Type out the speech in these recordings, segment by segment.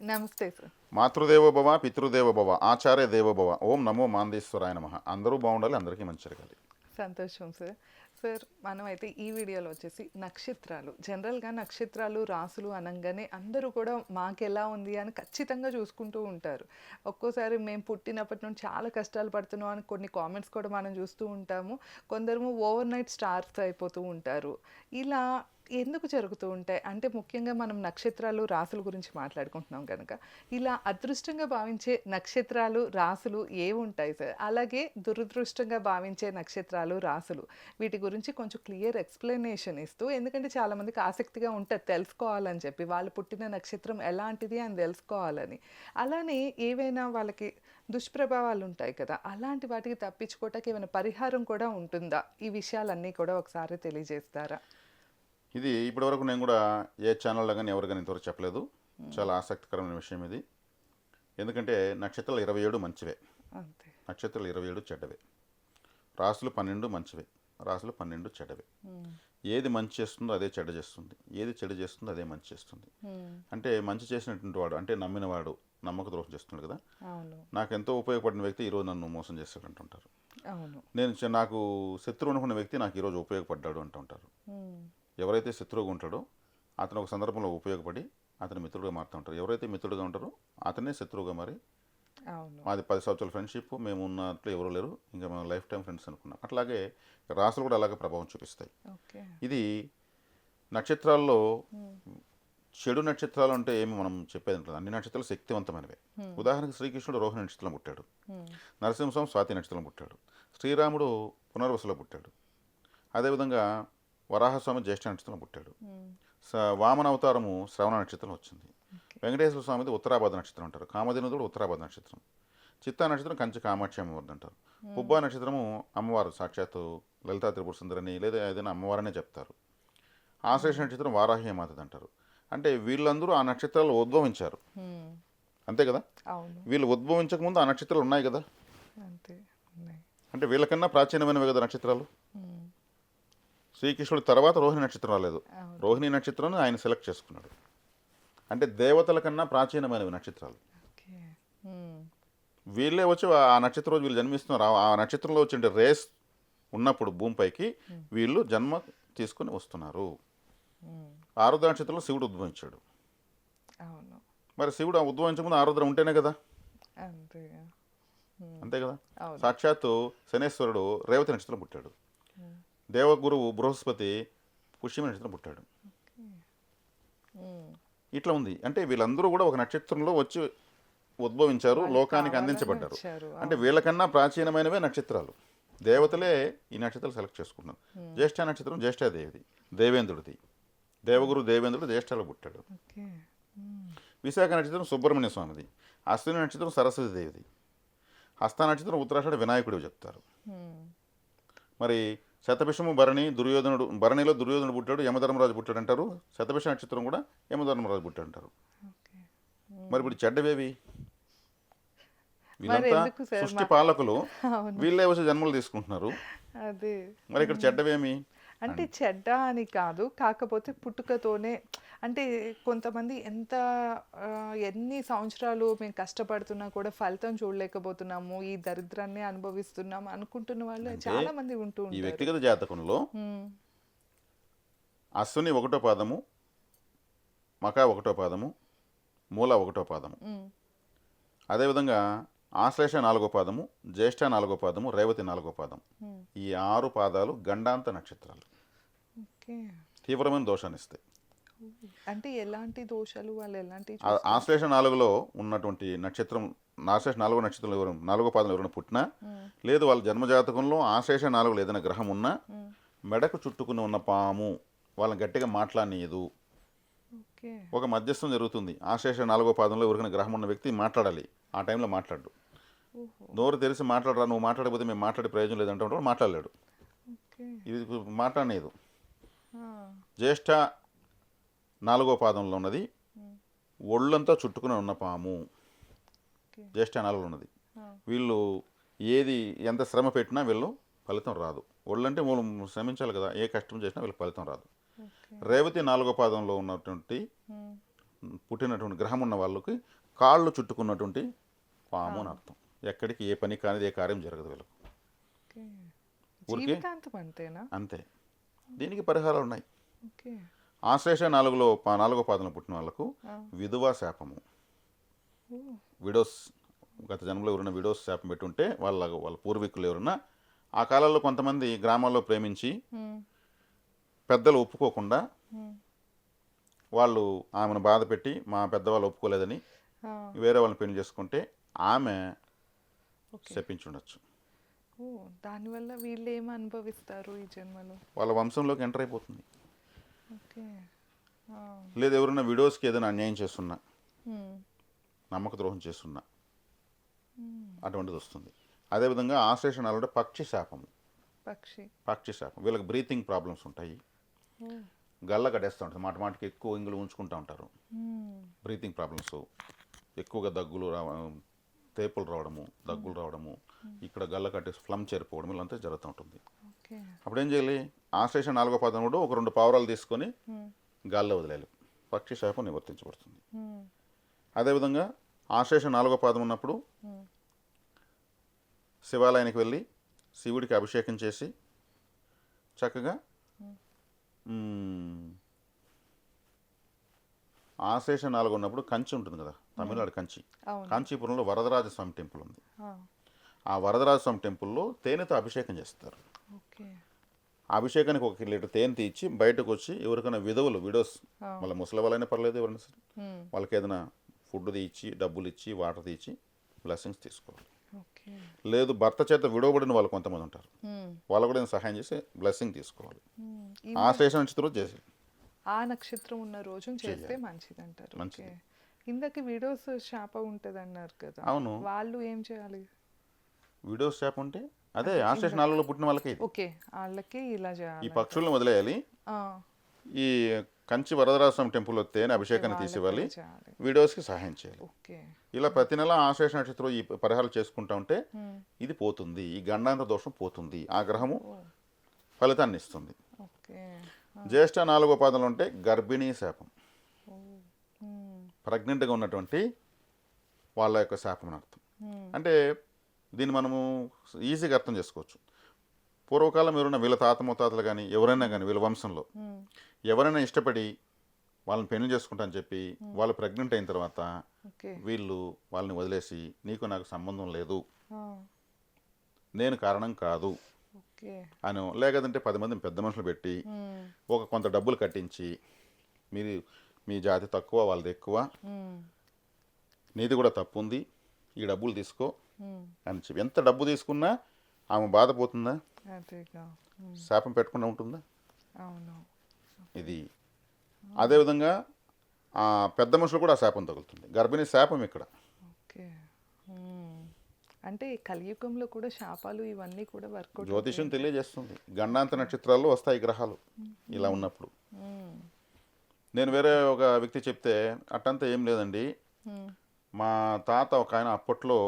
నమస్తే సార్. మాతృదేవో భవ పితృదేవో భవ ఆచార్య దేవో భవ ఓం నమో మాందేశ్వరాయ నమః. అందరూ బాగుండాలి, అందరికీ మంచి జరగాలి. సంతోషం సార్. సార్ మనమైతే ఈ వీడియోలో వచ్చేసి నక్షత్రాలు, జనరల్గా నక్షత్రాలు రాసులు అనగానే అందరూ కూడా మాకెలా ఉంది అని ఖచ్చితంగా చూసుకుంటూ ఉంటారు. ఒక్కోసారి మేము పుట్టినప్పటి నుండి చాలా కష్టాలు పడుతున్నాం అని కొన్ని కామెంట్స్ కూడా మనం చూస్తూ ఉంటాము. కొందరు ఓవర్ నైట్ స్టార్స్ అయిపోతూ ఉంటారు. ఇలా ఎందుకు జరుగుతూ ఉంటాయి అంటే, ముఖ్యంగా మనం నక్షత్రాలు రాసుల గురించి మాట్లాడుకుంటున్నాం కనుక, ఇలా అదృష్టంగా భావించే నక్షత్రాలు రాసులు ఏవుంటాయి సార్? అలాగే దురదృష్టంగా భావించే నక్షత్రాలు రాసులు, వీటి గురించి కొంచెం క్లియర్ ఎక్స్ప్లెనేషన్ ఇస్తూ, ఎందుకంటే చాలామందికి ఆసక్తిగా ఉంటుంది తెలుసుకోవాలని చెప్పి, వాళ్ళు పుట్టిన నక్షత్రం ఎలాంటిది అని తెలుసుకోవాలని. అలానే ఏవైనా వాళ్ళకి దుష్ప్రభావాలు ఉంటాయి కదా, అలాంటి వాటికి తప్పించుకోవటానికి ఏమైనా పరిహారం కూడా ఉంటుందా? ఈ విషయాలన్నీ కూడా ఒకసారి తెలియజేస్తారా? ఇది ఇప్పటివరకు నేను కూడా ఏ ఛానల్లో కానీ ఎవరు కానీ ఇంతవరకు చెప్పలేదు. చాలా ఆసక్తికరమైన విషయం ఇది. ఎందుకంటే నక్షత్రాలు 27 మంచివే, అంతే. నక్షత్రాలు 27 చెడ్డవే, రాసులు 12 మంచివే, రాసులు 12 చెడ్డవే. ఏది మంచి చేస్తుందో అదే చెడ్డ చేస్తుంది, ఏది చెడు చేస్తుందో అదే మంచి చేస్తుంది. అంటే మంచి చేసినటువంటి వాడు అంటే నమ్మినవాడు నమ్మక ద్రోహం చేస్తున్నాడు కదా. అవును, నాకు ఎంతో ఉపయోగపడిన వ్యక్తి ఈరోజు నన్ను మోసం చేస్తాడు అంటుంటారు. అవును. నాకు శత్రువు అనుకున్న వ్యక్తి నాకు ఈరోజు ఉపయోగపడ్డాడు అంటుంటారు. ఎవరైతే శత్రువుగా ఉంటాడో అతను ఒక సందర్భంలో ఉపయోగపడి అతను మిత్రుడుగా మారుతూ ఉంటారు. ఎవరైతే మిత్రుడుగా ఉంటారో అతనే శత్రువుగా మారి, మాది 10 సంవత్సరాల ఫ్రెండ్షిప్, మేము ఉన్నట్లు ఎవరు లేరు, ఇంకా మేము లైఫ్ టైం ఫ్రెండ్స్ అనుకున్నాం. అట్లాగే రాసులు కూడా అలాగే ప్రభావం చూపిస్తాయి. ఇది నక్షత్రాల్లో చెడు నక్షత్రాలు అంటే ఏమి మనం చెప్పేది ఉంటుంది. అన్ని నక్షత్రాలు శక్తివంతమైనవే. ఉదాహరణకు శ్రీకృష్ణుడు రోహిణి నక్షత్రం పుట్టాడు, నరసింహస్వామి స్వాతి నక్షత్రం పుట్టాడు, శ్రీరాముడు పునర్వసులో పుట్టాడు, అదేవిధంగా వరాహస్వామి జ్యేష్ఠ నక్షత్రం పుట్టాడు, వామన అవతారము శ్రవణ నక్షత్రం వచ్చింది, వెంకటేశ్వర స్వామిది ఉత్తరాభాద నక్షత్రం అంటారు, కామధేనుడు ఉత్తరాభాద నక్షత్రం, చిత్తా నక్షత్రం కంచి కామాక్షి అమ్మవారిది అంటారు, పుబ్బా నక్షత్రము అమ్మవారు సాక్షాత్తు లలితా త్రిపుర సుందరని లేదా ఏదైనా అమ్మవారనే చెప్తారు, ఆశ్లేష నక్షత్రం వారాహి మాతది అంటారు. అంటే వీళ్ళందరూ ఆ నక్షత్రాలు ఉద్భవించారు, అంతే కదా. వీళ్ళు ఉద్భవించక ముందు ఆ నక్షత్రాలు ఉన్నాయి కదా. అంటే వీళ్ళకన్నా ప్రాచీనమైనవి కదా నక్షత్రాలు. శ్రీకృష్ణుడి తర్వాత రోహిణి నక్షత్రం రాలేదు, రోహిణి నక్షత్రాన్ని ఆయన సెలెక్ట్ చేసుకున్నాడు. అంటే దేవతల కన్నా ప్రాచీనమైనవి నక్షత్రాలు. వీళ్ళే వచ్చి ఆ నక్షత్రం రోజు వీళ్ళు జన్మిస్తున్నారు. ఆ నక్షత్రంలో వచ్చే రేస్ ఉన్నప్పుడు భూమిపైకి వీళ్ళు జన్మ తీసుకుని వస్తున్నారు. ఆరుద్ర నక్షత్రంలో శివుడు ఉద్భవించాడు. మరి శివుడు ఉద్భవించకముందు ఆరుద్ర ఉంటేనే కదా, అంతే కదా. సాక్షాత్తు శనేశ్వరుడు రేవతి నక్షత్రం పుట్టాడు, దేవగురువు బృహస్పతి పుష్యమి నక్షత్రం పుట్టాడు. ఇట్లా ఉంది. అంటే వీళ్ళందరూ కూడా ఒక నక్షత్రంలో వచ్చి ఉద్భవించారు, లోకానికి అందించబడ్డారు. అంటే వీళ్ళకన్నా ప్రాచీనమైనవే నక్షత్రాలు. దేవతలే ఈ నక్షత్రాలు సెలెక్ట్ చేసుకున్నారు. జ్యేష్ఠ నక్షత్రం జ్యేష్ఠాదేవిది, దేవేంద్రుడిది, దేవగురు దేవేంద్రుడు జ్యేష్ఠలో పుట్టాడు. విశాఖ నక్షత్రం సుబ్రహ్మణ్య స్వామిది, అశ్విని నక్షత్రం సరస్వతి దేవిది, హస్త నక్షత్రం ఉత్తరాషాఢ వినాయకుడు చెప్తారు. మరి శతభిషము భరణి, దుర్యోధనుడు, భరణిలో దుర్యోధనుడు పుట్టాడు, యమధర్మరాజు పుట్టాడు అంటారు. శతభిష నక్షత్రం కూడా యమధర్మరాజు పుట్టాడు అంటారు. మరి ఇప్పుడు చెడ్డవేవి? వీళ్ళంతా సృష్టి పాలకులు, వీళ్ళే వచ్చి జన్మలు తీసుకుంటున్నారు. మరి ఇక్కడ చెడ్డవేమి అంటే చెడ్డ అని కాదు, కాకపోతే పుట్టుకతోనే అంటే కొంతమంది ఎన్ని సంవత్సరాలు మేము కష్టపడుతున్నా కూడా ఫలితం చూడలేకపోతున్నాము, ఈ దరిద్రాన్ని అనుభవిస్తున్నాము అనుకుంటున్న వాళ్ళు చాలా మంది ఉంటూ ఉంటారు. ఈ వ్యక్తిగత జాతకంలో అశ్విని 1వ పాదము, మకా 1వ పాదము, మూల 1వ పాదము, అదేవిధంగా ఆశ్లేష 4వ పాదము, జ్యేష్ఠ 4వ పాదము, రేవతి 4వ పాదం, ఈ 6 పాదాలు గండాంత నక్షత్రాలు. తీవ్రమైన దోషాన్ని ఇస్తాయి. అంటే ఎలాంటి దోషాలు? వాళ్ళు ఎలాంటి? ఆశ్లేష 4లో ఉన్నటువంటి నక్షత్రం, ఆశ్లేష 4వ నక్షత్రంలో 4వ పాదంలో ఎవరైనా పుట్టినా, లేదు వాళ్ళ జన్మజాతకంలో ఆశ్లేష 4లో ఏదైనా గ్రహం ఉన్నా, మెడకు చుట్టుకుని ఉన్న పాము వాళ్ళని గట్టిగా మాట్లాడనీయదు. ఒక మధ్యస్థం జరుగుతుంది. ఆశ్లేష 4వ పాదంలో ఎవరికైనా గ్రహం ఉన్న వ్యక్తి మాట్లాడాలి, ఆ టైంలో మాట్లాడు. నోరు తెరిచి మాట్లాడరా, నువ్వు మాట్లాడకపోతే మేము మాట్లాడే ప్రయోజనం లేదంటే మాట్లాడలేడు. ఇది మాట్లాడలేదు. జ్యేష్ఠ 4వ పాదంలో ఉన్నది ఒళ్ళంతా చుట్టుకుని ఉన్న పాము, జ్యేష్ఠ 4లో ఉన్నది. వీళ్ళు ఏది ఎంత శ్రమ పెట్టినా వీళ్ళు ఫలితం రాదు. ఒళ్ళంటే మూలం శ్రమించాలి కదా, ఏ కష్టం చేసినా వీళ్ళకి ఫలితం రాదు. రేవతి 4వ పాదంలో ఉన్నటువంటి పుట్టినటువంటి గ్రహం ఉన్న వాళ్ళకి కాళ్ళు చుట్టుకున్నటువంటి పాము అని అర్థం. ఎక్కడికి ఏ పని కానిది ఏ కార్యం జరగదు వీళ్ళకు. ఓకే. ఊరికే జీవితాంతం అంతేనా? అంతే. దీనికి పరిహారాలు ఉన్నాయి. ఓకే. ఆశ్లేష 4వ పాదంలో పుట్టిన వాళ్ళకు విధవా శాపము, ఓ. విడోస్, గత జన్మలో ఎవరైనా విడోస్ శాపం పెట్టుంటే వాళ్ళ పూర్వీకులు ఎవరైనా ఆ కాలంలో కొంతమంది గ్రామాల్లో ప్రేమించి పెద్దలు ఒప్పుకోకుండా వాళ్ళు ఆమెను బాధ పెట్టి మా పెద్దవాళ్ళు ఒప్పుకోలేదని వేరే వాళ్ళని పెళ్లి చేసుకుంటే ఆమె శపించుండొచ్చు. ఓ, దానివల్ల వీళ్ళు ఏమి అనుభవిస్తారు ఈ జన్మలో? వాళ్ళ వంశంలోకి ఎంటర్ అయిపోతుంది. ఓకే. లేదు ఎవరైనా విడోస్కి ఏదైనా అన్యాయం చేస్తున్నా, నమ్మక ద్రోహం చేస్తున్నా అటువంటిది వస్తుంది. అదేవిధంగా ఆశ్లేష 4 పక్షి శాపము, పక్షి శాపం. వీళ్ళకి బ్రీతింగ్ ప్రాబ్లమ్స్ ఉంటాయి, గల్ల కట్టేస్తూ ఉంటుంది, మాటికి ఎక్కువ ఇంగులు ఉంచుకుంటూ ఉంటారు. బ్రీతింగ్ ప్రాబ్లమ్స్, ఎక్కువగా దగ్గులు తేపులు రావడము, దగ్గులు రావడము, ఇక్కడ గల్ల కట్టేసి ఫ్లమ్ చేరిపోవడం ఇలాంతా జరుగుతూ ఉంటుంది. అప్పుడు ఏం చేయాలి? ఆశ్లేష 4వ పాదం కూడా ఒక 2 పావురాలు తీసుకొని గాల్లో వదిలేయాలి. పక్షి శాపం నివర్తించబడుతుంది. అదేవిధంగా ఆశ్లేష 4వ పాదం ఉన్నప్పుడు శివాలయానికి వెళ్ళి శివుడికి అభిషేకం చేసి చక్కగా ఆశ్లేష 4 ఉన్నప్పుడు కంచి ఉంటుంది కదా, తమిళనాడు కంచి, కాంచీపురంలో వరదరాజ స్వామి టెంపుల్ ఉంది. ఆ వరదరాజ స్వామి టెంపుల్లో తేనెతో అభిషేకం చేస్తారు. ఆ అభిషేకానికి 1 లీటర్ తేనె తీసి బయటకు వచ్చి ఎవరికైనా విడోస్, వాళ్ళ ముసలి వాళ్ళైనా పర్లేదు, ఎవరైనా సరే వాళ్ళకి ఏదైనా ఫుడ్ తీసి, డబ్బులు ఇచ్చి, వాటర్ తీసి బ్లెస్సింగ్స్ తీసుకోవాలి. లేదు భర్త చేత విడవబడిన వాళ్ళు కొంతమంది ఉంటారు, వాళ్ళు కూడా సహాయం చేసి బ్లెస్సింగ్ తీసుకోవాలి. ఆశ్లేష నక్షత్రం చేసి ఆ నక్షత్రం ఉన్న రోజు చేస్తే మంచిది అంటారు. ఇందాక విడోస్ శాప ఉంటుంది అన్నారు కదా, అవును, వాళ్ళు ఏం చేయాలి? విడోస్ శాప ఉంటే అదే ఆశ్లేష 4లో పుట్టిన వాళ్ళకి వాళ్ళకి ఇలా చేయాలి. ఈ పక్షులను వదిలేయాలి, ఈ కంచి వరదరాజస్వామి టెంపుల్లో తేనె అభిషేకాన్ని తీసివ్వాలి, విడోస్కి సహాయం చేయాలి. ఇలా ప్రతి నెల ఆశ్లేష నక్షత్రం ఈ పరిహారాలు చేసుకుంటా ఉంటే ఇది పోతుంది, ఈ గండాంతర దోషం పోతుంది, ఆ గ్రహము ఫలితాన్ని ఇస్తుంది. జ్యేష్ఠ 4వ పాదంలో ఉంటే గర్భిణీ శాపం, ప్రెగ్నెంట్గా ఉన్నటువంటి వాళ్ళ యొక్క శాపం అని అర్థం. అంటే దీన్ని మనము ఈజీగా అర్థం చేసుకోవచ్చు. పూర్వకాలం ఎవరైనా వీళ్ళ తాత ముత్తాతలు కానీ ఎవరైనా కానీ వీళ్ళ వంశంలో ఎవరైనా ఇష్టపడి వాళ్ళని పెళ్లి చేసుకుంటారని చెప్పి వాళ్ళు ప్రెగ్నెంట్ అయిన తర్వాత వీళ్ళు వాళ్ళని వదిలేసి నీకు నాకు సంబంధం లేదు, నేను కారణం కాదు అని, లేకపోతే 10 మంది పెద్ద మనుషులు పెట్టి కొంత డబ్బులు కట్టించి మీ జాతి తక్కువ వాళ్ళది ఎక్కువ, నీది కూడా తప్పు ఉంది, ఈ డబ్బులు తీసుకో అని చెప్పి ఎంత డబ్బు తీసుకున్నా ఆమె బాధపోతుందా? శాపం పెట్టకుండా ఉంటుందా? ఇది అదేవిధంగా ఆ పెద్ద మనుషులు కూడా ఆ శాపం తగులుతుంది. గర్భిణీ శాపం ఇక్కడ. అంటే కలియుగంలో కూడా శాపాలు ఇవన్నీ కూడా వర్కౌట్ జ్యోతిష్యం తెలియజేస్తుంది. గండాంత నక్షత్రాల్లో వస్తాయి గ్రహాలు ఇలా ఉన్నప్పుడు. నేను వేరే ఒక వ్యక్తి చెప్తే అట్టంతా ఏం లేదండి, మా తాత ఒక ఆయన అప్పట్లో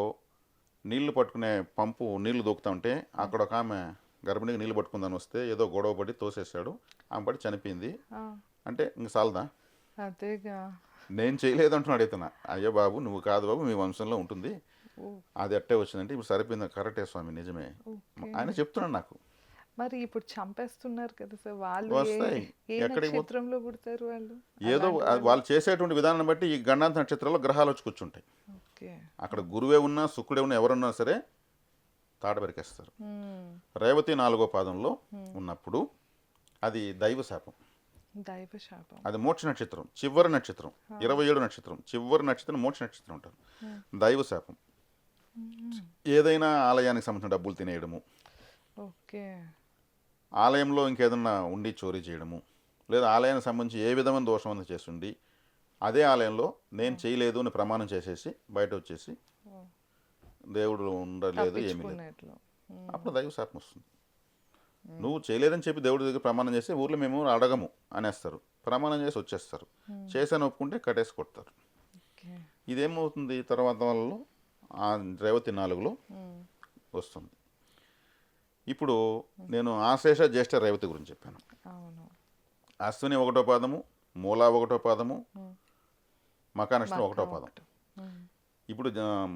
నీళ్లు పట్టుకునే పంపు నీళ్లు దూకుతా ఉంటే అక్కడ ఒక ఆమె గర్భిణికి నీళ్లు పట్టుకుందని వస్తే ఏదో గొడవ పడి తోసేసాడు, ఆమె పడి చనిపోయింది అంటే ఇంక చాలదా? నేను చేయలేదు అంటున్నా. అడుగుతున్నా, అయ్యో బాబు నువ్వు కాదు బాబు, మీ వంశంలో ఉంటుంది, అది అట్టే వచ్చిందంటే ఇప్పుడు సరిపోయింది. కరెక్టే స్వామి, నిజమే ఆయన చెప్తున్నాడు నాకు. మరి ఇప్పుడు చంపేస్తున్నారు కదా సార్, వాళ్ళు వస్తాయి నక్షత్రంలో పుడతారు వాళ్ళు, ఏదో వాళ్ళు చేసేటువంటి విధానం బట్టి ఈ గండాంత నక్షత్రాల్లో గ్రహాలు వచ్చి కూర్చుంటాయి. అక్కడ గురువే ఉన్నా శుక్రుడే ఉన్నా ఎవరున్నా సరే తాట పెరికేస్తారు. రేవతి 4వ పాదంలో ఉన్నప్పుడు అది దైవ శాపం, అది మోక్ష నక్షత్రం, చివరి నక్షత్రం, 27 నక్షత్రం, చివరి నక్షత్రం మోక్ష నక్షత్రం ఉంటారు. దైవ శాపం ఏదైనా ఆలయానికి సంబంధించిన డబ్బులు తినేయడము, ఆలయంలో ఇంకేదన్నా ఉండి చోరీ చేయడము, లేదా ఆలయానికి సంబంధించి ఏ విధమైన దోషం అంతా చేస్తుండి అదే ఆలయంలో నేను చేయలేదు అని ప్రమాణం చేసేసి బయట వచ్చేసి దేవుడు ఉండలేదు ఏమీ లేదు, అప్పుడు దైవ శాపం వస్తుంది. నువ్వు చేయలేదని చెప్పి దేవుడి దగ్గర ప్రమాణం చేసి ఊర్లో మేము అడగము అనేస్తారు, ప్రమాణం చేసి వచ్చేస్తారు, చేశాను ఒప్పుకుంటే కట్టేసి కొడతారు. ఇదేమవుతుంది తర్వాత వాళ్ళలో ఆ రేవతి 4లో వస్తుంది. ఇప్పుడు నేను ఆశ్లేష జ్యేష్ఠ రేవతి గురించి చెప్పాను. అశ్విని 1వ పాదము, మూలా 1వ పాదము, మకా నక్షత్రం ఒకటో పాదం. ఒకటి. ఉమ్, ఇప్పుడు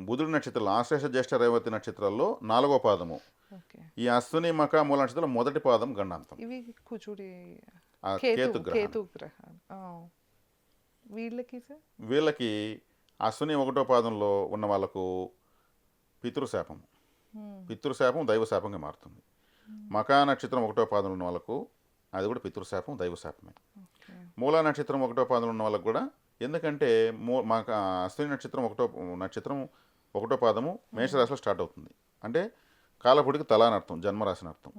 బుధుడి నక్షత్రాలు ఆశ్లేష జ్యేష్ఠ రేవతి నక్షత్రాల్లో 4వ పాదము. ఓకే. ఈ అశ్విని మకా మూల నక్షత్రంలో మొదటి పాదం గండాంతం. ఇవి కుజుడి ఆ కేతు కేతు గ్రహం. కేతు గ్రహాలు. వీళ్ళకి సార్ వీళ్ళకి అశ్విని ఒకటో పాదంలో ఉన్న వాళ్ళకు పితృశాపం. పితృశాపం దైవశాపంగా మారుతుంది. మకా నక్షత్రం ఒకటో పాదంలో ఉన్న వాళ్ళకు అది కూడా పితృశాపం దైవశాపమే. ఓకే. మూలా నక్షత్రం ఒకటో పాదంలో ఉన్న వాళ్ళకు కూడా, ఎందుకంటే అశ్విని నక్షత్రం ఒకటో పాదము మేషరాశిలో స్టార్ట్ అవుతుంది. అంటే కాలపుడికి తల అని అర్థం, జన్మరాశి అని అర్థం.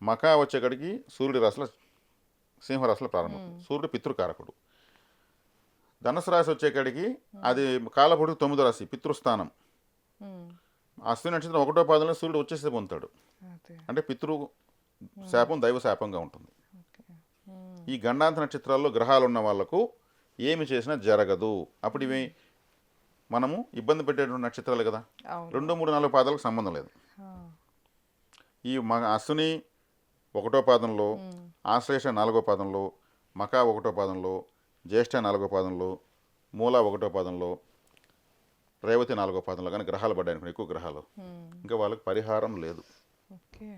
మకా వచ్చేకడికి సూర్యుడి రాశిలో సింహరాశిలో ప్రారంభం. సూర్యుడు పితృకారకుడు. ధనుసు రాశి వచ్చేకాడికి అది కాలపుడికి 9వ రాశి, పితృస్థానం. అశ్విని నక్షత్రం ఒకటో పాదంలో సూర్యుడు వచ్చేసి పొందుతాడు. అదే. అంటే పితృ శాపం దైవ శాపంగా ఉంటుంది. ఓకే. ఈ గండాంత నక్షత్రాల్లో గ్రహాలు ఉన్న వాళ్ళకు ఏమి చేసినా జరగదు. అప్పుడు ఇవి మనము ఇబ్బంది పెట్టేటువంటి నక్షత్రాలు కదా. అవును. 2, 3, 4 పాదాలకు సంబంధం లేదు. ఆ, ఈ అశ్విని ఒకటో పాదంలో, ఆశ్లేష 4వ పాదంలో, మకా ఒకటో పాదంలో, జ్యేష్ఠ 4వ పాదంలో, మూల ఒకటో పాదంలో, రేవతి 4వ పాదంలో కానీ గ్రహాలు పడ్డాయి అనుకోండి, ఎక్కువ గ్రహాలు, ఇంకా వాళ్ళకి పరిహారం లేదు. ఓకే.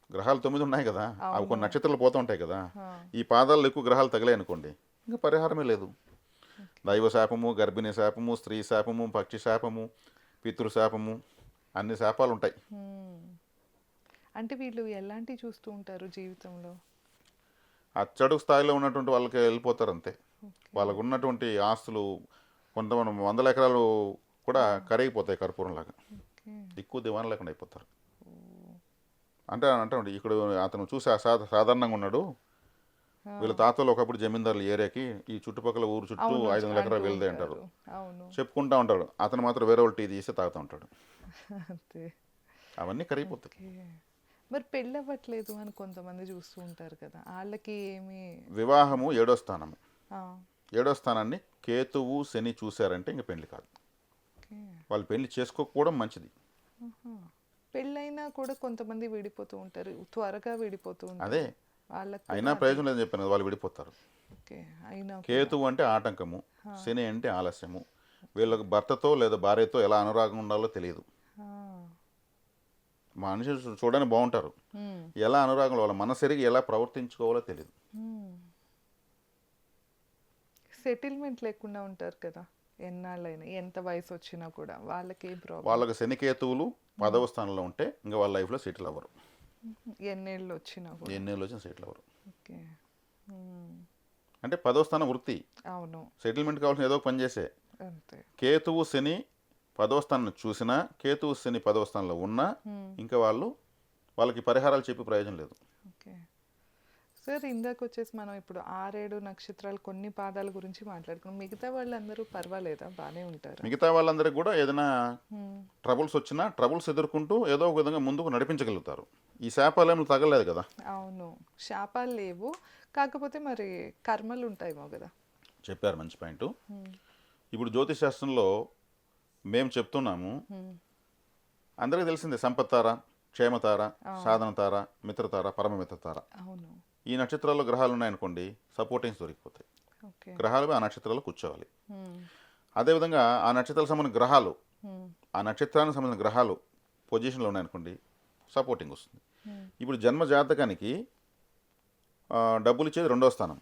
గ్రహాలు 9 ఉన్నాయి కదా, అవి అవును. కొన్ని నక్షత్రాలు పోతూ ఉంటాయి కదా. ఆ, ఈ పాదాల్లో ఎక్కువ గ్రహాలు తగిలాయి అనుకోండి, ఇంకా పరిహారమే లేదు. దైవ శాపము, గర్భిణీ శాపము, స్త్రీ శాపము, పక్షి శాపము, పితృశాపము, అన్ని శాపాలు ఉంటాయి. అంటే వీళ్ళు ఎలాంటివి చూస్తూ ఉంటారు జీవితంలో? అచ్చడు స్థాయిలో ఉన్నటువంటి వాళ్ళకి వెళ్ళిపోతారు అంతే. వాళ్ళకు ఉన్నటువంటి ఆస్తులు కొంతమంది 100 ఎకరాలు కూడా కరిగిపోతాయి కర్పూరంలాగా. ఓకే. ఎక్కువ దివాన లేకుండా అయిపోతారు. అంటే ఇక్కడ అతను చూసి సాధారణంగా ఉన్నాడు. వీళ్ళ తాతలు ఒకప్పుడు జమీందారులు ఏరియాకి ఈ చుట్టుపక్కల ఊరు చుట్టూ అవును, 500 ఎకరాలు అంటూ వెళ్దే అంటారు. ఉంటారు. అవును. చెప్పుకుంటా ఉంటాడు. అతను మాత్రం వేరే వాళ్ళు టీ తీసి తాగుతూ ఉంటాడు. అంతే. అవన్నీ కరిగిపోతాయి. ఓకే. మరి పెళ్ళి అవ్వట్లేదు అని కొంతమంది చూస్తూ ఉంటారు కదా, వాళ్ళకి ఏమి? వివాహము 7వ స్థానము. ఆ, 7వ స్థానాన్ని కేతువు శని చూశారంటే ఇంక పెళ్లి కాదు. ఓకే. వాళ్ళు పెళ్లి చేసుకోకపోవడం మంచిది. ఆహా. పెళ్ళైనా కూడా కొంతమంది విడిపోతూ ఉంటారు, త్వరగా విడిపోతూ ఉంటారు. అదే వాళ్ళకి అయినా ప్రయోజనం లేదని చెప్పాను కదా, వాళ్ళు విడిపోతారు. ఓకే. అయినా కేతువు అంటే ఆటంకము, శని అంటే ఆలస్యము. వీళ్ళకి భర్తతో లేదా భార్యతో ఎలా అనురాగం ఉండాలో తెలియదు. ఆ. మనిషి చూడడానికి బాగుంటారు, ఉమ్, ఎలా అనురాగంలో వాళ్ళ మనసెరిగి ఎలా ప్రవర్తించుకోవాలో తెలియదు. ఉమ్. సెటిల్మెంట్ లేకుండా ఉంటారు కదా ఎన్నాళ్ళైనా, ఎంత వయసు వచ్చినా కూడా వాళ్ళకి ఏం ప్రాబ్లం? వాళ్ళకి శని కేతువులు 10వ స్థానంలో ఉంటే ఇంకా వాళ్ళ లైఫ్లో సెటిల్ అవ్వరు. ఎన్నేళ్ళు వచ్చినా కూడా. ఎన్నేళ్ళు వచ్చినా సెటిల్ అవ్వరు. ఓకే. ఉమ్, అంటే 10వ స్థానం వృత్తి. అవును. సెటిల్మెంట్ కావాల్సిన ఏదో ఒక పని చేసే. అంతే. కేతువు శని 10వ స్థానం చూసినా, కేతువు శని 10వ స్థానంలో ఉన్నా ఇంకా వాళ్ళకి పరిహారాలు చెప్పి ప్రయోజనం లేదు. ఓకే సార్, ఇందాక వచ్చేసి మనం ఇప్పుడు 6-7 నక్షత్రాలు కొన్ని పాదాల గురించి మాట్లాడుకున్నాం. మిగతా వాళ్ళందరూ పర్వాలేదా, బాగానే ఉంటారు? మిగతా వాళ్ళందరికీ కూడా ఏదైనా ట్రబుల్స్ వచ్చినా ట్రబుల్స్ ఎదుర్కొంటూ ఏదో ఒక విధంగా ముందుకు నడిపించగలుగుతారు. ఈ శాపాలు ఏమి తగలేదు కదా. అవును, శాపాలు లేవు, కాకపోతే మరి కర్మలు ఉంటాయేమో కదా. చెప్పారు, మంచి పాయింట్. ఇప్పుడు జ్యోతిష్ శాస్త్రంలో మేము చెప్తున్నాము, అందరికీ తెలిసిందే సంపత్తార, క్షేమతార, సాధన తార, మిత్రతార, పరమమిత్ర తార. అవును. ఈ నక్షత్రాల్లో గ్రహాలు ఉన్నాయనుకోండి, సపోర్టింగ్స్ దొరికిపోతాయి. ఓకే. గ్రహాలు ఆ నక్షత్రాల్లో కూర్చోవాలి. అదేవిధంగా ఆ నక్షత్రాలకు సంబంధించిన గ్రహాలు, ఆ నక్షత్రానికి సంబంధించిన గ్రహాలు పొజిషన్లో ఉన్నాయనుకోండి, సపోర్టింగ్ వస్తుంది. ఇప్పుడు జన్మ జాతకానికి డబ్బులు ఇచ్చేది 2వ స్థానం.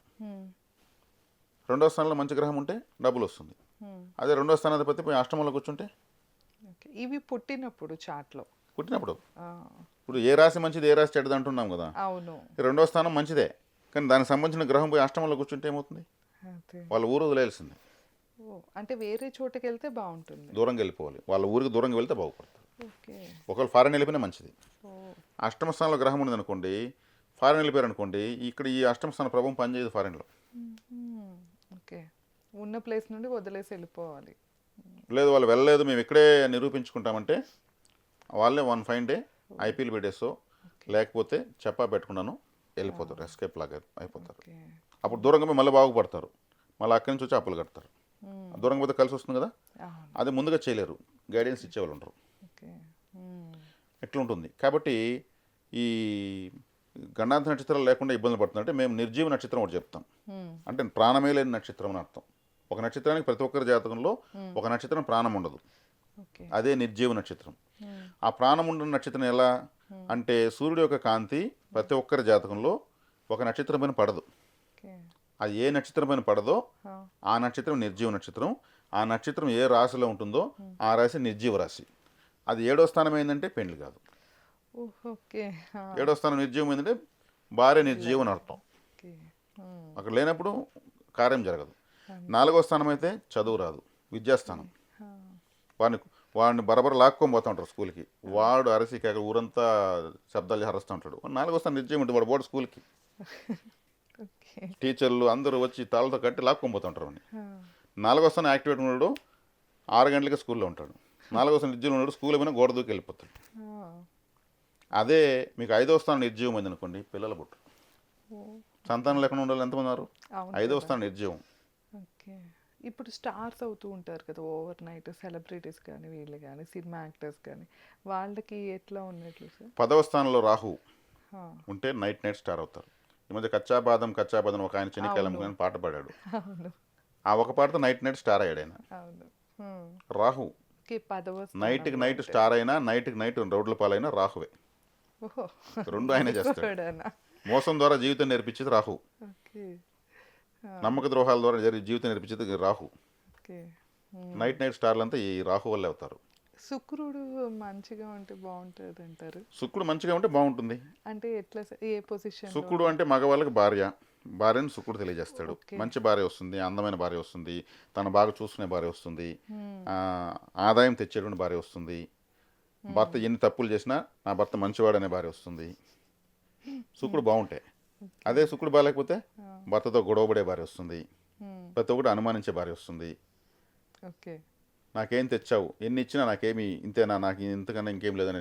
2వ స్థానంలో మంచి గ్రహం ఉంటే డబ్బులు వస్తుంది. అదే 2వ స్థానాధిపతి పోయి అష్టమంలో కూర్చుంటే, ఓకే. ఇవి పుట్టినప్పుడు చాట్లో పుట్టినప్పుడు ఇప్పుడు ఏ రాశి మంచిది ఏ రాశి చెడ్డది అంటున్నాం కదా. అవును. 2వ స్థానం మంచిదే, కానీ దానికి సంబంధించిన గ్రహం పోయి అష్టమంలో కూర్చుంటే ఏమవుతుంది? అదే. వాళ్ళ ఊరు వదిలేయాల్సిందే. ఓ, అంటే వేరే చోటుకి వెళ్తే బాగుంటుంది. దూరంగా వెళ్ళిపోవాలి, వాళ్ళ ఊరికి దూరంగా వెళ్తే బాగుపడతారు. ఓకే. ఒకవేళ ఫారెన్ వెళ్ళిపోయినా మంచిది. ఓ, అష్టమ స్థానంలో గ్రహం ఉంది అనుకోండి, ఫారెన్ వెళ్ళిపోయారు అనుకోండి, ఇక్కడ ఈ అష్టమ స్థాన ప్రభావం పనిచేయదు ఫారెన్లో. ఓకే. ఉన్న ప్లేస్ నుండి వదిలేసి వెళ్ళిపోవాలి. లేదు వాళ్ళు వెళ్ళలేదు మేము ఇక్కడే నిరూపించుకుంటామంటే వాళ్ళే 1 ఫైన్ డే ఐపీఎల్ పెట్టేసో లేకపోతే చెప్పా పెట్టుకున్నాను వెళ్ళిపోతారు, ఎస్కేప్ లాగా అయిపోతారు. ఓకే. అప్పుడు దూరంగా పోయి మళ్ళీ బాగుపడతారు, మళ్ళీ అక్కడి నుంచి వచ్చి అప్పులు కడతారు. దూరంగా పోతే కలిసి వస్తుంది కదా, అవును. అది ముందుగా చేయలేరు, గైడెన్స్ ఇచ్చేవాళ్ళు ఉంటారు. ఓకే. ఎట్లా ఉంటుంది. కాబట్టి ఈ గణాంత నక్షత్రాలు లేకుండా ఇబ్బందులు పడుతుంది. అంటే మేము నిర్జీవ నక్షత్రం ఒకటి చెప్తాం, అంటే ప్రాణమే లేని నక్షత్రం అని అర్థం. ఒక నక్షత్రానికి ప్రతి ఒక్కరి జాతకంలో ఒక నక్షత్రం ప్రాణం ఉండదు, ఓకే. అదే నిర్జీవ నక్షత్రం. ఆ ప్రాణం ఉన్న నక్షత్రం ఎలా అంటే సూర్యుడు యొక్క కాంతి ప్రతి ఒక్కరి జాతకంలో ఒక నక్షత్రం పైన పడదు. ఓకే. అది ఏ నక్షత్రం పైన పడదో ఆ, ఆ నక్షత్రం నిర్జీవ నక్షత్రం. ఆ నక్షత్రం ఏ రాశిలో ఉంటుందో ఆ రాశి నిర్జీవ రాశి. అది 7వ స్థానం ఏంటంటే పెళ్లి కాదు. ఓకే. ఆ, 7వ స్థానం నిర్జీవం ఏంటంటే భార్య నిర్జీవం అని అర్థం. ఓకే. అక్కడ లేనప్పుడు కార్యం జరగదు. 4వ స్థానం అయితే చదువు రాదు, విద్యాస్థానం. వాడిని బరబర లాక్కొని పోతూ ఉంటారు స్కూల్కి. వాడు అరసి కేక ఊరంతా శబ్దాలు హరుస్తూ ఉంటాడు. 4వ స్థానం నిర్జీవం ఉంటుంది, వాడు స్కూల్కి. ఓకే. టీచర్లు అందరూ వచ్చి తాళ్ళతో కట్టి లాక్కొని పోతూ ఉంటారు వాడిని. 4వ స్థానం యాక్టివేట్ ఉన్నాడు, 6 గంటలకి స్కూల్లో ఉంటాడు. 4వ స్థానం నిర్జీవం ఉన్నాడు, స్కూల్ ఏమైనా గోడ దూకి వెళ్ళిపోతాడు. అదే మీకు 5వ స్థానం నిర్జీవం అయింది అనుకోండి, పిల్లల పుట్టు సంతానం లేకుండా ఉండాలి. ఎంతమంది ఉన్నారు? అవును 5వ కదా. స్థానం నిర్జీవం. ఓకే. ఇప్పుడు స్టార్స్ అవుతూ ఉంటారు కదా ఓవర్ నైట్, సెలబ్రిటీస్ కానీ వీళ్ళు కానీ సినిమా యాక్టర్స్ కానీ, వాళ్ళకి ఎట్లా ఉన్నట్లు సార్? 10వ స్థానంలో రాహు ఆ, ఉంటే నైట్ స్టార్ అవుతారు. ఈ మధ్య కచ్చాబాదం ఒక ఆయన చెనికాయలు అవును. అని పాట పాడాడు. అవును. ఆ ఒక పాటతో నైట్ స్టార్ అయ్యాడు ఆయన. అవును. రాహు ఓకే. 10వ నైట్కి స్థానంలో నైట్ అంటే. స్టార్ అయినా నైట్కి నైట్ రోడ్ల పాలైనా రాహువే. ఓహో. రెండు ఆయనే చేస్తాడు. గొప్పవాడనా? మోసం ద్వారా జీవితం నేర్పించేది రాహు, ఓకే. ఆ, నమ్మక ద్రోహాల ద్వారా జరిగే జీవితం నేర్పించేది రాహు. ఓకే. నైట్ స్టార్లు అంతా ఈ రాహు వల్లే అవుతారు. శుక్రుడు మంచిగా ఉంటే బాగుంటుంది అంటారు. శుక్రుడు మంచిగా ఉంటే బాగుంటుంది. అంటే ఎట్లా సార్? ఏ పొజిషన్? శుక్రుడు అంటే మగవాళ్ళకి భార్యను శుక్రుడు తెలియజేస్తాడు. ఓకే. మంచి భార్య వస్తుంది, అందమైన భార్య వస్తుంది, తను బాగా చూసుకునే భార్య వస్తుంది, ఆదాయం తెచ్చేటువంటి భార్య వస్తుంది. భర్త ఎన్ని తప్పులు చేసినా నా భర్త మంచివాడనే భార్య వస్తుంది. శుక్రుడు బాగుంటే. అదే శుక్రుడు బాగాలేకపోతే భర్తతో గొడవపడే భార్య వస్తుంది, ప్రతి ఒక్కటి అనుమానించే భార్య వస్తుంది. ఓకే. నాకేం తెచ్చావు, ఎన్ని ఇచ్చినా నాకేమి ఇంతేనా, నాకు ఇంతకన్నా ఇంకేం లేదని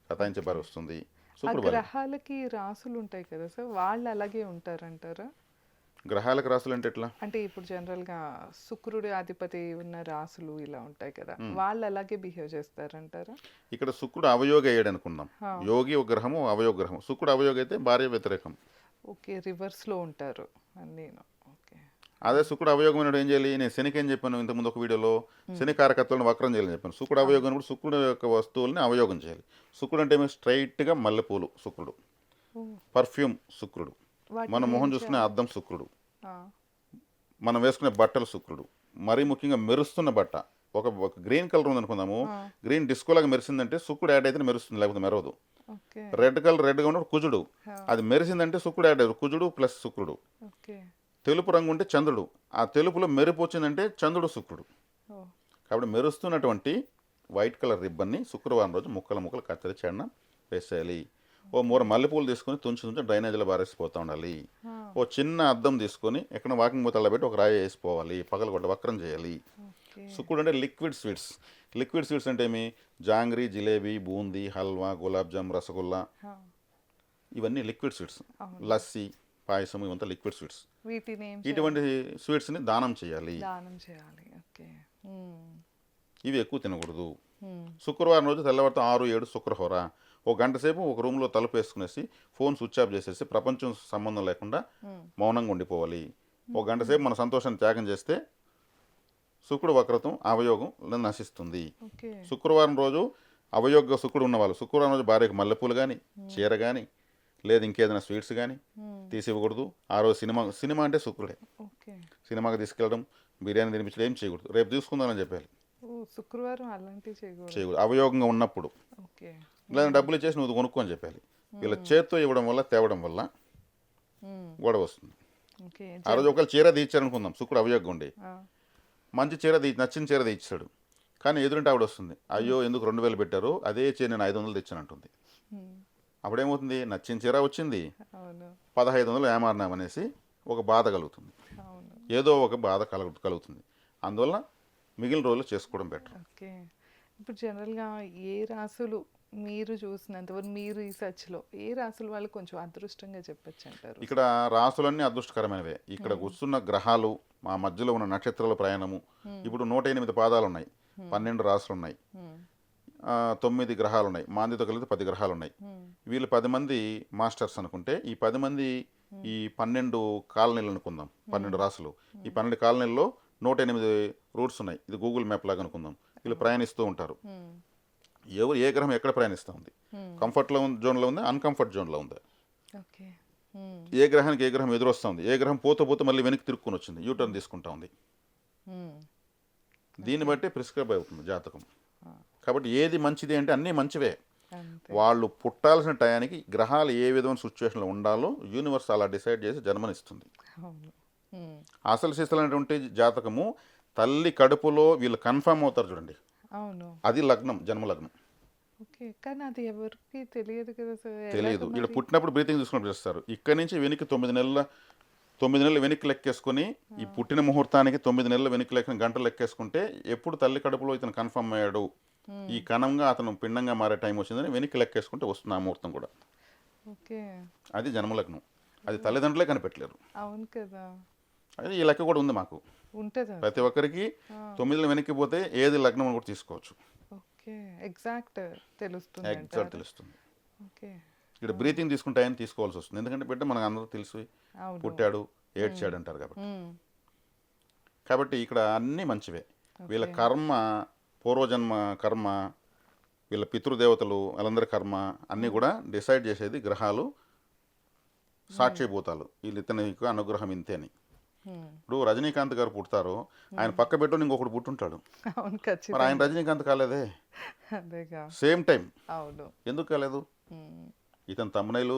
సతాయించే భార్య వస్తుంది. ఆ శుక్రుడు బాగా. గ్రహాలకి రాసులు ఉంటాయి కదా సార్, వాళ్ళు అలాగే ఉంటారంటారా? గ్రహాలకు రాసులు అంటే ఎట్లా? అంటే ఇప్పుడు జనరల్గా శుక్రుడి అధిపతి ఉన్న రాసులు ఇలా ఉంటాయి కదా, వాళ్ళు అలాగే బిహేవ్ చేస్తారంటారా? ఇక్కడ శుక్రుడు అవయోగి అయ్యాడు అనుకుందాం. హా. యోగి ఒక గ్రహము, అవయోగ గ్రహం. శుక్రుడు అవయోగి అయితే భార్య వ్యతిరేకం. ఓకే. రివర్స్లో ఉంటారు నేను. ఓకే. అదే శుక్రుడు అవయోగం ఏం చేయాలి? నేను శనికి ఏం చెప్పాను ఇంతకుముందు ఒక వీడియోలో, శని కారకత్వాలను వక్రం చేయాలని చెప్పాను. శుక్రుడు అవయోగం అన్నప్పుడు శుక్రుడు యొక్క వస్తువుల్ని అవయోగం చేయాలి. శుక్రుడు అంటే ఏమి? స్ట్రైట్గా మల్లెపూలు శుక్రుడు, ఓ, పర్ఫ్యూమ్ శుక్రుడు, వాటిని మన మొహం ఏం చూసుకునే చేయాలి? అద్దం శుక్రుడు, ఆ, మనం వేసుకునే బట్టలు శుక్రుడు. మరీ ముఖ్యంగా మెరుస్తున్న బట్ట, ఒక గ్రీన్ కలర్ ఉంది అనుకుందాము, గ్రీన్ డిస్కోలాగా మెరిసిందంటే శుక్రుడు యాడ్ అయితే మెరుస్తుంది, లేకపోతే మెరవదు. ఓకే. రెడ్ కలర్ రెడ్గా ఉన్నప్పుడు కుజుడు, హా. అది మెరిసిందంటే శుక్రుడు యాడ్ అయ్యారు. కుజుడు ప్లస్ శుక్రుడు. ఓకే. తెలుపు రంగు ఉంటే చంద్రుడు, ఆ తెలుపులో మెరుపు వచ్చిందంటే చంద్రుడు శుక్రుడు. ఓ, కాబట్టి మెరుస్తున్నటువంటి వైట్ కలర్ రిబ్బన్ని శుక్రవారం రోజు ముక్కలు కత్తిరించి ఎండ వేసేయాలి. ఓ మూర మల్లెపూలు తీసుకొని తుంచి డ్రైనేజీలో బారేసిపోతూ ఉండాలి. ఆ, ఓ చిన్న అద్దం తీసుకొని ఎక్కడ వాకింగ్ పోతల్లో పెట్టి ఒక రాయి వేసిపోవాలి, పగలగొట్ట వక్రం చేయాలి. ఓకే. శుక్రుడు అంటే లిక్విడ్ స్వీట్స్ అంటే ఏమి? జాంగ్రీ, జిలేబీ, బూందీ, హల్వా, గులాబ్ జామ్, రసగుల్లా, ఆ, ఇవన్నీ లిక్విడ్ స్వీట్స్. అవును. లస్సీ, పాయసం, ఇవంతా లిక్విడ్ స్వీట్స్. వీటిని ఏం ఇటువంటి స్వీట్స్ని దానం చేయాలి. దానం చేయాలి? ఓకే. ఇవి ఎక్కువ తినకూడదు. శుక్రవారం రోజు తెల్లవారితో 6-7 శుక్రహోర, ఒక గంట సేపు ఒక రూమ్లో తలుపు వేసుకునేసి ఫోన్ స్విచ్ ఆఫ్ చేసేసి ప్రపంచం సంబంధం లేకుండా మౌనంగా ఉండిపోవాలి. ఒక గంట సేపు మన సంతోషాన్ని త్యాగం చేస్తే శుక్రుడు వక్రతం అవయోగం నశిస్తుంది. ఓకే. శుక్రవారం రోజు అవయోగ శుక్రుడు ఉన్నవాళ్ళు శుక్రవారం రోజు భార్యకు మల్లెపూలు కానీ, చీర కానీ, లేదా ఇంకేదైనా స్వీట్స్ కానీ తీసి ఇవ్వకూడదు. ఆ రోజు సినిమా అంటే శుక్రుడే. ఓకే. సినిమాకి తీసుకెళ్ళడం, బిర్యానీ తినిపించడం ఏం చేయకూడదు. రేపు తీసుకుందామని చెప్పాలి, ఓ, శుక్రవారం అలాంటివి చేయకూడదు. చేయకూడదు. అవయోగంగా ఉన్నప్పుడు ఓకే. లేదా డబ్బులు ఇచ్చేసి నువ్వు కొనుక్కొని చెప్పాలి. వీళ్ళ చేత్తో ఇవ్వడం వల్ల తేవడం వల్ల గొడవ వస్తుంది. ఓకే. ఆ రోజు ఒకవేళ చీర తీర్చారనుకుందాం, శుక్రుడు అవయోగం ఉండి ఆ, మంచి నచ్చిన చీర తీర్చాడు, కానీ ఎదురుంటే ఆవిడ వస్తుంది, అయ్యో ఎందుకు 2000 పెట్టారు, అదే చీర నేను 500 తెచ్చానంటుంది. అప్పుడేమవుతుంది? నచ్చిన చీర వచ్చింది, అవును. 1500 ఏమారినామనేసి ఒక బాధ కలుగుతుంది, అవును. ఏదో ఒక బాధ కలుగుతుంది. అందువల్ల మిగిలిన రోజులు చేసుకోవడం బెటర్. ఓకే. ఇప్పుడు జనరల్గా ఏ రాసులు మీరు చూసినంతవరకు మీ రీసెర్చ్లో ఏ రాసుల వాళ్ళు కొంచెం అదృష్టంగా చెప్పచ్చు అంటారు? ఇక్కడ రాసులన్నీ అదృష్టకరమైనవే. ఇక్కడ కూర్చున్న గ్రహాలు, మా మధ్యలో ఉన్న నక్షత్రాల ప్రయాణము, ఇప్పుడు 108 పాదాలు ఉన్నాయి, 12 రాసులు ఉన్నాయి, 9 గ్రహాలు ఉన్నాయి, మాందితో కలిపి 10 గ్రహాలు ఉన్నాయి. వీళ్ళు 10 మంది మాస్టర్స్ అనుకుంటే, ఈ 10 మంది ఈ 12 కాలనీలు అనుకుందాం, 12 రాసులు, ఈ 12 కాలనీల్లో 108 రూట్స్ ఉన్నాయి. ఇది గూగుల్ మ్యాప్ లాగా అనుకుందాం. వీళ్ళు ప్రయాణిస్తూ ఉంటారు. ఎవరు ఏ గ్రహం ఎక్కడ ప్రయాణిస్తూ ఉంది, కంఫర్ట్లో జోన్లో ఉంది, అన్కంఫర్ట్ జోన్లో ఉంది, ఓకే. ఏ గ్రహానికి ఏ గ్రహం ఎదురొస్తుంది, ఏ గ్రహం పోతూ పోతూ మళ్ళీ వెనక్కి తిరుక్కొని వచ్చింది, యూటర్న్ తీసుకుంటా ఉంది. దీన్ని బట్టి ప్రిస్క్రైబ్ అవుతుంది జాతకం. కాబట్టి ఏది మంచిది అంటే అన్నీ మంచివే. అంతే. వాళ్ళు పుట్టాల్సిన టయానికి గ్రహాలు ఏ విధమైన సిచ్యువేషన్లో ఉండాలో యూనివర్స్ అలా డిసైడ్ చేసి జన్మనిస్తుంది. అవును. అసలు సిసలైనటువంటి జాతకము తల్లి కడుపులో వీళ్ళు కన్ఫర్మ్ అవుతారు చూడండి, అవును. అది లగ్నం, జన్మ లగ్నం. ఓకే. కానీ అది ఎవరికి తెలియదు కదా సార్. తెలియదు. ఎలాగ వీళ్ళు మరి? పుట్టినప్పుడు బ్రీతింగ్ చూసుకున్నప్పుడు చేస్తారు. ఇక్కడి నుంచి వెనక్కి 9 నెలలు వెనక్కి లెక్కేసుకొని ఈ పుట్టిన ముహూర్తానికి 9 నెలలు వెనక్కి లెక్కిన గంటలు లెక్కేసుకుంటే ఎప్పుడు తల్లి కడుపులో ఇతను కన్ఫర్మ్ అయ్యాడు, ఈ కణంగా అతను పిండంగా మారే టైం వచ్చిందని వెనక్కి లెక్కేసుకుంటే వస్తుంది ఆ ముహూర్తం కూడా. ఓకే. అది జన్మలగ్నం. అది తల్లిదండ్రులే కనిపెట్టలేరు. అవును కదా. అది ఈ లెక్క కూడా ఉంది మాకు. ఉంటుందా? ప్రతి ఒక్కరికి 9 నెలలు వెనక్కి పోతే ఏది లగ్నం అని కూడా తీసుకోవచ్చు. ఓకే. ఎగ్జాక్ట్ తెలుస్తుంది ఎగ్జాక్ట్ అంటారు. తెలుస్తుంది. ఓకే. ఇక్కడ బ్రీతింగ్ తీసుకుంటాయని తీసుకోవాల్సి వస్తుంది. ఎందుకంటే బిడ్డ మనకు అందరూ తెలిసి అవును. పుట్టాడు ఏడ్చాడు అంటారు కాబట్టి. మ్మ్. కాబట్టి ఇక్కడ అన్నీ మంచివే. వీళ్ళ కర్మ, పూర్వజన్మ కర్మ, వీళ్ళ పితృదేవతలు వాళ్ళందరి కర్మ అన్నీ కూడా డిసైడ్ చేసేది గ్రహాలు, సాక్షిభూతాలు. వీళ్ళు ఇతనికి అనుగ్రహం ఇంతే అని. ఇప్పుడు రజనీకాంత్ గారు పుడతారు, ఆయన పక్క పెట్టుకుని ఇంకొకటి పుట్టుంటాడు. అవును మరి ఖచ్చితంగా. ఆయన రజనీకాంత్ కాలేదే, అదేగా. Same time. అవును. ఎందుకు కాలేదు? మ్మ్. ఇతని తమ్మునైలు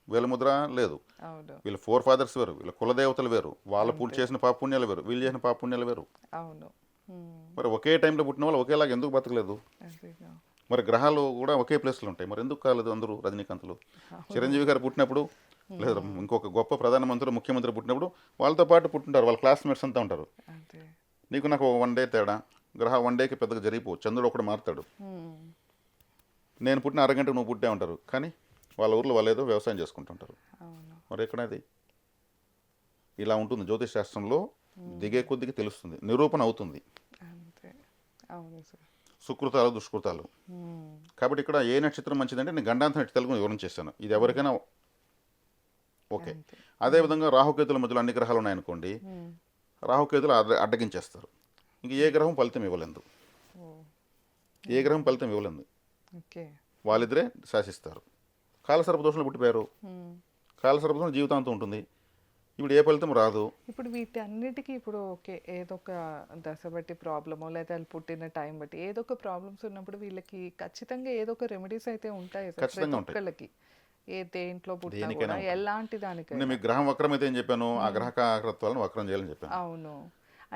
వేలముద్ర లేదు, అవును. వీళ్ళ 4 ఫాదర్స్ వేరు, వీళ్ళ కులదేవతలు వేరు, వాళ్ళ చేసిన పాపుణ్యాలు వేరు, వీళ్ళు చేసిన పాపుణ్యాలు వేరు. అవును. మ్మ్. మరి ఒకే టైంలో పుట్టిన వాళ్ళు ఒకేలాగా ఎందుకు బతకలేదు? అదేగా. మరి గ్రహాలు కూడా ఒకే ప్లేస్లో ఉంటాయి, మరి ఎందుకు కాలేదు అందరూ రజనీకాంత్లు? చిరంజీవి గారు పుట్టినప్పుడు, లేదా ఇంకొక గొప్ప ప్రధానమంత్రి ముఖ్యమంత్రి పుట్టినప్పుడు వాళ్ళతో పాటు పుట్టింటారు, వాళ్ళ క్లాస్మేట్స్ అంతా ఉంటారు. అదే. నీకు నాకు 1 డే తేడా, గ్రహం 1 డేకి పెద్దగా జరిగిపోవు, చంద్రుడు ఒకటి మారుతాడు. మ్మ్. నేను పుట్టిన అరగంటకు నువ్వు పుట్టే ఉంటారు, కానీ వాళ్ళ ఊర్లో వాళ్ళు ఏదో వ్యవసాయం చేసుకుంటుంటారు. అవును. మరి ఎక్కడది? ఇలా ఉంటుంది జ్యోతిష్ శాస్త్రంలో. దిగే కొద్దికి తెలుస్తుంది, నిరూపణ అవుతుంది. అంతే. అవును సార్. సుకృతాలు దుష్కృతాలు. మ్మ్. కాబట్టి ఇక్కడ ఏ నక్షత్రం మంచిదంటే నేను గండాంత నక్షత్రాలకు వివరణ చేశాను. ఇది ఎవరికైనా ఓకే. అంతే. అదేవిధంగా రాహుకేతుల మధ్యలో అన్ని గ్రహాలు ఉన్నాయనుకోండి, మ్మ్. రాహుకేతులు అడ్డగించేస్తారు. ఇంక ఏ గ్రహం ఫలితం ఇవ్వలేదు, ఓ. ఏ గ్రహం ఫలితం ఇవ్వలేదు, ఓకే. వాళ్ళిద్దరే శాసిస్తారు. కాలసర్ప దోషంలో పుట్టిపోయారు, మ్మ్. కాలసర్ప దోషం జీవితాంతం ఉంటుంది. ఇప్పుడు ఏ ఫలితం రాదు. ఇప్పుడు వీటి అన్నిటికీ ఇప్పుడు ఓకే ఏదో ఒక దశ బట్టి ప్రాబ్లమో లేదా వాళ్ళు పుట్టిన టైం బట్టి ఏదో ఒక ప్రాబ్లమ్స్ ఉన్నప్పుడు వీళ్ళకి ఖచ్చితంగా ఏదో ఒక రెమెడీస్ అయితే ఉంటాయి సార్ ఖచ్చితంగా ప్రతి ఉంటాయి. ఒక్కళ్ళకి. ఏ దేంట్లో పుట్టినా దేనికైనా కూడా ఉంటుంది. ఎలాంటి నేను దానికైనా. మీకు గ్రహం వక్రం అయితే ఏం చెప్పాను, ఆ గ్రహ కారకత్వాలను వక్రం చేయాలని చెప్పాను. అవును.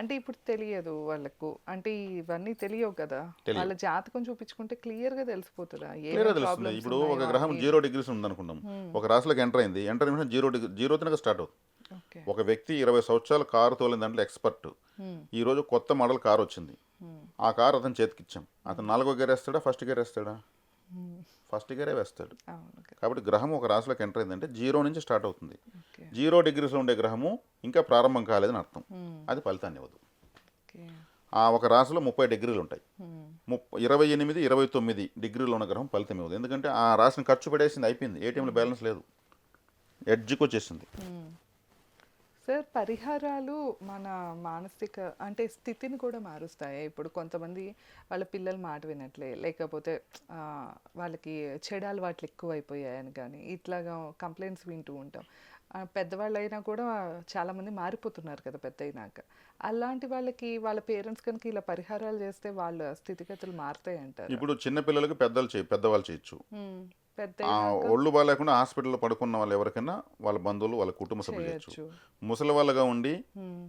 అంటే ఇప్పుడు తెలియదు వాళ్ళకు, అంటే ఇవన్నీ తెలియవు కదా. తెలియదు. వాళ్ళ జాతకం చూపించుకుంటే క్లియర్ గా తెలిసిపోతుందా ఏ క్లియర్గా తెలుస్తుంది. ప్రాబ్లమ్స్ ఇప్పుడు ఒక ఉన్నాయో గ్రహం అని. 0 డిగ్రీస్ ఉందనుకుందాం, ఒక రాశిలోకి ఎంటర్ అయింది, ఎంటర్ అయిన 0 డిగ్రీ 0 తినక స్టార్ట్ అవుతుంది. ఓకే. ఒక వ్యక్తి 20 సంవత్సరాలు కారు తోలిన దాంట్లో ఎక్స్పర్ట్, మ్మ్. ఈరోజు కొత్త మోడల్ కారు వచ్చింది, మ్మ్. ఆ కారు అతను చేతికి ఇచ్చాం, అతను 4వ గేర్ వేస్తాడా ఫస్ట్ గేర్ వేస్తాడా? మ్మ్. ఫస్ట్ గేరే వేస్తాడు. అవును కదా. కాబట్టి గ్రహం ఒక రాశిలోకి ఎంటర్ అయిందంటే 0 నుంచి స్టార్ట్ అవుతుంది. ఓకే. 0 డిగ్రీస్లో ఉండే గ్రహము ఇంకా ప్రారంభం కాలేదని అర్థం, మ్మ్. అది ఫలితాన్ని ఇవ్వదు. ఓకే. ఆ ఒక రాశిలో 30 డిగ్రీలు ఉంటాయి, మ్మ్. 28, 29 డిగ్రీలు ఉన్న గ్రహం ఫలితం ఇవ్వదు. ఎందుకంటే ఆ రాశిని ఖర్చు పడేసింది, అయిపోయింది, ఏటీఎంలో బ్యాలెన్స్ లేదు, ఎడ్జ్కి వచ్చేసింది. మ్మ్. సార్ పరిహారాలు మన మానసిక అంటే స్థితిని కూడా మారుస్తాయి. ఇప్పుడు కొంతమంది వాళ్ళ పిల్లలు మాట వినట్లే, లేకపోతే వాళ్ళకి చెడు అలవాట్లు ఎక్కువైపోయాయని కానీ ఇట్లాగా కంప్లైంట్స్ వింటూ ఉంటాం. పెద్దవాళ్ళు అయినా కూడా చాలామంది మారిపోతున్నారు కదా పెద్ద అయినాక. అలాంటి వాళ్ళకి వాళ్ళ పేరెంట్స్ కనుక ఇలా పరిహారాలు చేస్తే వాళ్ళ స్థితిగతులు మారుతాయి అంటారు. ఇప్పుడు చిన్న పిల్లలకి పెద్దవాళ్ళు చేయొచ్చు. పెద్ద ఆ అయినాక ఒళ్ళు బాగాలేకుండా హాస్పిటల్లో పడుకున్న వాళ్ళు ఎవరికైనా వాళ్ళ బంధువులు వాళ్ళ కుటుంబ సభ్యులు చేయొచ్చు. చేయొచ్చు. ముసలి వాళ్ళగా ఉండి మ్మ్.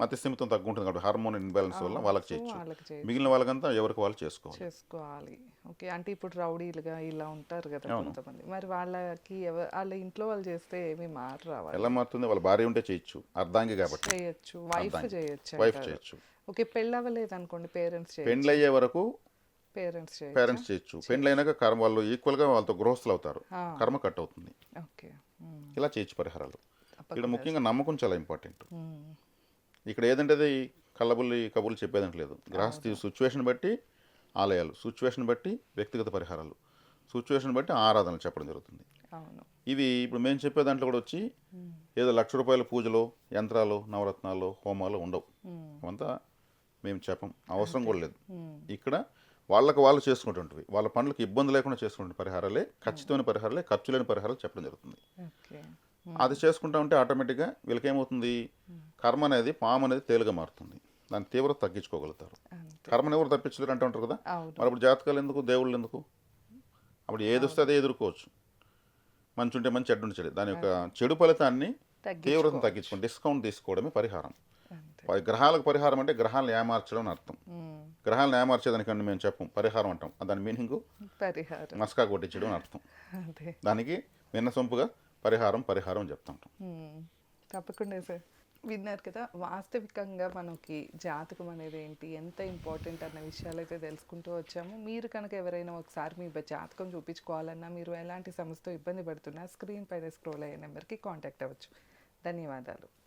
మతి స్థిమితం తగ్గు ఉంటుంది కాబట్టి హార్మోన్ ఇన్బ్యాలెన్స్ వల్ల వాళ్ళకి సో చేయొచ్చు. వాళ్ళకి చేయొచ్చు. మిగిలిన వాళ్ళకంతా ఎవరికి వాళ్ళు చేసుకోవాలి. చేసుకోవాలి. ఓకే. అంటే ఇప్పుడు రౌడీలుగా ఇలా ఉంటారు కదా అవును. కొంతమంది, మరి వాళ్ళకి వాళ్ళ ఇంట్లో వాళ్ళు చేస్తే ఏమి మారు రావాలి. ఎలా మారుతుంది? వాళ్ళ భార్య ఉంటే చేయొచ్చు, అర్ధాంగి కాబట్టి చేయొచ్చు, వైఫ్ అర్ధాంగి. చేయొచ్చు వైఫ్ అంటారు. చేయొచ్చు. ఓకే. పెళ్ళి అవ్వలేదు అనుకోండి పేరెంట్స్ చేయొచ్చు. పెండ్లు అయ్యే వరకు పేరెంట్స్ చేయొచ్చు. పేరెంట్స్ చేయొచ్చు. పెండ్లు అయినాక కర్మ వాళ్ళు ఈక్వల్గా వాళ్ళతో గృహస్థులు అవుతారు, ఆ. కర్మ కట్ అవుతుంది. ఓకే. ఇలా చేయొచ్చు పరిహారాలు. ఇక్కడ తప్పకుండా. ముఖ్యంగా నమ్మకం చాలా ఇంపార్టెంట్. మ్మ్. ఇక్కడ ఏదంటే అది కళ్ళబుల్లి కబుర్లు చెప్పేదంటే లేదు. గ్రహస్థి సిచ్యువేషన్ బట్టి ఆలయాలు, సిచ్యువేషన్ బట్టి వ్యక్తిగత పరిహారాలు, సిచ్యువేషన్ బట్టి ఆరాధనలు చెప్పడం జరుగుతుంది. అవును. ఇవి ఇప్పుడు మేము చెప్పే దాంట్లో కూడా వచ్చి ఏదో ₹1,00,000 పూజలు, యంత్రాలు, నవరత్నాలు, హోమాలు ఉండవు. అవంతా మేము చెప్పం, అవసరం కూడా లేదు. ఇక్కడ వాళ్ళకి వాళ్ళు చేసుకునేటువంటివి, వాళ్ళ పనులకు ఇబ్బంది లేకుండా చేసుకునే పరిహారాలే, ఖచ్చితమైన పరిహారాలే, ఖర్చు లేని పరిహారాలు చెప్పడం జరుగుతుంది. ఓకే. అది చేసుకుంటా ఉంటే ఆటోమేటిక్గా వీళ్ళకి ఏమవుతుంది, కర్మ అనేది పాము అనేది తేలిగా మారుతుంది. దాని తీవ్రత తగ్గించుకోగలుగుతారు. అంతే. కర్మను ఎవరు తప్పించలేరు అంటూ ఉంటారు కదా. అవును. మరి అప్పుడు జాతకాలు ఎందుకు, దేవుళ్ళు ఎందుకు? అప్పుడు ఏది వస్తే అదే ఎదుర్కోవచ్చు. మంచి ఉంటే మంచి, చెడ్డ ఉంటే చెడు. దాని యొక్క చెడు ఫలితాన్ని, తీవ్రతను తగ్గించుకోండి. డిస్కౌంట్ తీసుకోవడమే పరిహారం. అంతే. గ్రహాలకు పరిహారం అంటే గ్రహాలను ఏమార్చడం అని అర్థం. గ్రహాలను ఏమార్చేదానికంటే మేము చెప్పం, పరిహారం అంటాం. దాని మీనింగ్ పరిహారం. మస్కా కొట్టించడం అని అర్థం. అదే. దానికి విన్నసొంపుగా పరిహారం అని చెప్తాం. తప్పకుండా సార్. విన్నారు కదా, వాస్తవికంగా మనకి జాతకం అనేది ఏంటి, ఎంత ఇంపార్టెంట్ అన్న విషయాలు అయితే తెలుసుకుంటూ వచ్చాము. మీరు కనుక ఎవరైనా ఒకసారి మీ జాతకం చూపించుకోవాలన్నా, మీరు ఎలాంటి సమస్యతో ఇబ్బంది పడుతున్నా, స్క్రీన్ పైన స్క్రోల్ అయ్యే నెంబర్కి కాంటాక్ట్ అవ్వచ్చు. ధన్యవాదాలు.